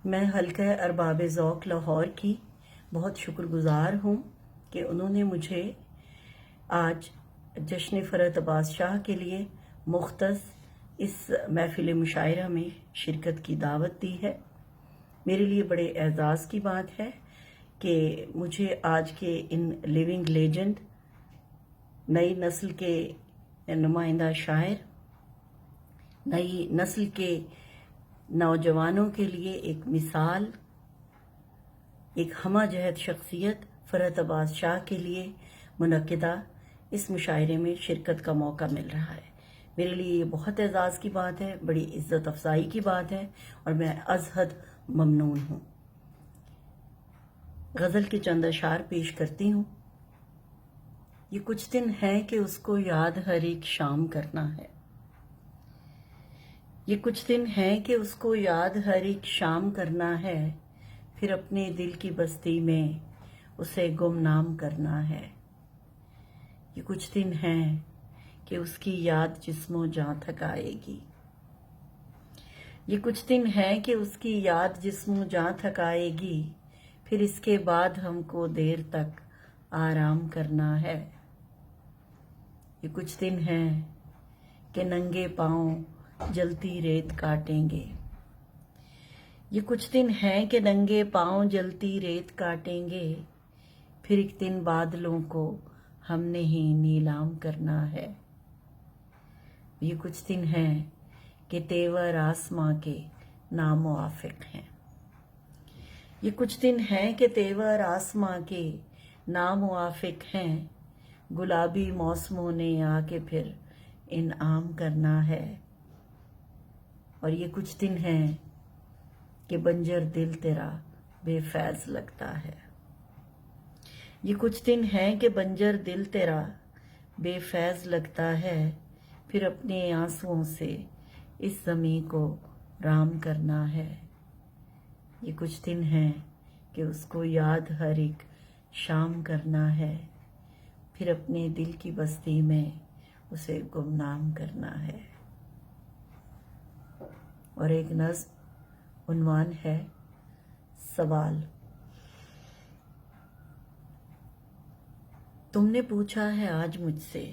میں حلقہ ارباب ذوق لاہور کی بہت شکر گزار ہوں کہ انہوں نے مجھے آج جشن فرحت عباس شاہ کے لیے مختص اس محفل مشاعرہ میں شرکت کی دعوت دی ہے۔ میرے لیے بڑے اعزاز کی بات ہے کہ مجھے آج کے ان لیونگ لیجنڈ، نئی نسل کے نمائندہ شاعر، نئی نسل کے نوجوانوں کے لیے ایک مثال، ایک ہمہ جہت شخصیت فرحت عباس شاہ کے لیے منعقدہ اس مشاعرے میں شرکت کا موقع مل رہا ہے۔ میرے لیے یہ بہت اعزاز کی بات ہے، بڑی عزت افزائی کی بات ہے اور میں از حد ممنون ہوں۔ غزل کے چند اشعار پیش کرتی ہوں۔ یہ کچھ دن ہے کہ اس کو یاد ہر ایک شام کرنا ہے، یہ کچھ دن ہے کہ اس کو یاد ہر ایک شام کرنا ہے، پھر اپنے دل کی بستی میں اسے گمنام کرنا ہے۔ یہ کچھ دن ہے کہ اس کی یاد جسم و جاں تک آئے گی، یہ کچھ دن ہے کہ اس کی یاد جسم و جاں تک آئے گی، پھر اس کے بعد ہم کو دیر تک آرام کرنا ہے۔ یہ کچھ دن ہے کہ ننگے پاؤں جلتی ریت کاٹیں گے، یہ کچھ دن ہے کہ ننگے پاؤں جلتی ریت کاٹیں گے، پھر ایک دن بادلوں کو ہم نے ہی نیلام کرنا ہے۔ یہ کچھ دن ہے کہ تیور آسماں کے ناموافق ہیں، یہ کچھ دن ہے کہ تیور آسماں کے ناموافق ہیں، گلابی موسموں نے آ کے پھر انعام کرنا ہے۔ اور یہ کچھ دن ہے کہ بنجر دل تیرا بے فیض لگتا ہے، یہ کچھ دن ہے کہ بنجر دل تیرا بے فیض لگتا ہے، پھر اپنے آنسوؤں سے اس زمیں کو رام کرنا ہے۔ یہ کچھ دن ہے کہ اس کو یاد ہر ایک شام کرنا ہے، پھر اپنے دل کی بستی میں اسے گمنام کرنا ہے۔ اور ایک نظم، عنوان ہے سوال۔ تم نے پوچھا ہے آج مجھ سے،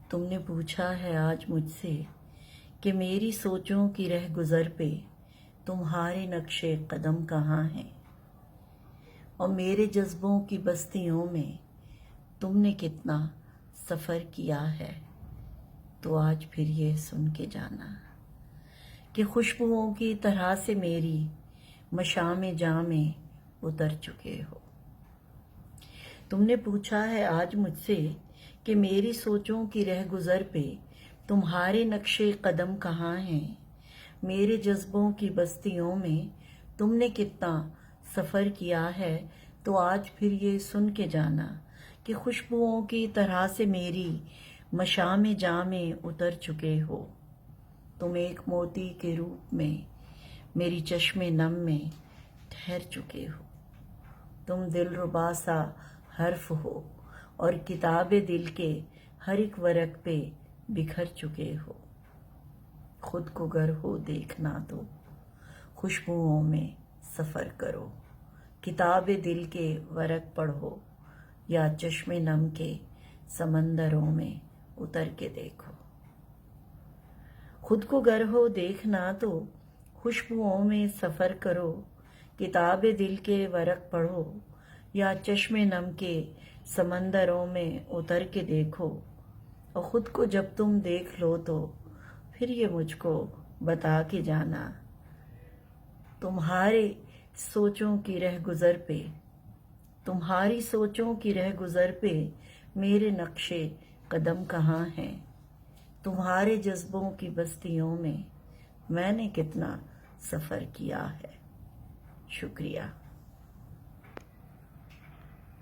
تم نے پوچھا ہے آج مجھ سے کہ میری سوچوں کی رہ گزر پہ تمہارے نقش قدم کہاں ہیں، اور میرے جذبوں کی بستیوں میں تم نے کتنا سفر کیا ہے، تو آج پھر یہ سن کے جانا کہ خوشبوؤں کی طرح سے میری مشام جاں میں اتر چکے ہو۔ تم نے پوچھا ہے آج مجھ سے کہ میری سوچوں کی رہ گزر پہ تمہارے نقش قدم کہاں ہیں، میرے جذبوں کی بستیوں میں تم نے کتنا سفر کیا ہے، تو آج پھر یہ سن کے جانا کہ خوشبوؤں کی طرح سے میری مشام جاں میں اتر چکے ہو۔ تم ایک موتی کے روپ میں میری چشم نم میں ٹھہر چکے ہو، تم دلربا سا حرف ہو اور کتاب دل کے ہر ایک ورق پہ بکھر چکے ہو۔ خود کو گر ہو دیکھنا تو خوشبوؤں میں سفر کرو، کتاب دل کے ورق پڑھو یا چشم نم کے سمندروں میں اتر کے دیکھو۔ خود کو گر ہو دیکھنا تو خوشبوؤں میں سفر کرو، کتاب دل کے ورق پڑھو یا چشم نم کے سمندروں میں اتر کے دیکھو۔ اور خود کو جب تم دیکھ لو تو پھر یہ مجھ کو بتا کے جانا، تمہارے سوچوں کی رہ گزر پہ، تمہاری سوچوں کی رہ گزر پہ میرے نقش قدم کہاں ہیں، تمہارے جذبوں کی بستیوں میں میں نے کتنا سفر کیا ہے۔ شکریہ۔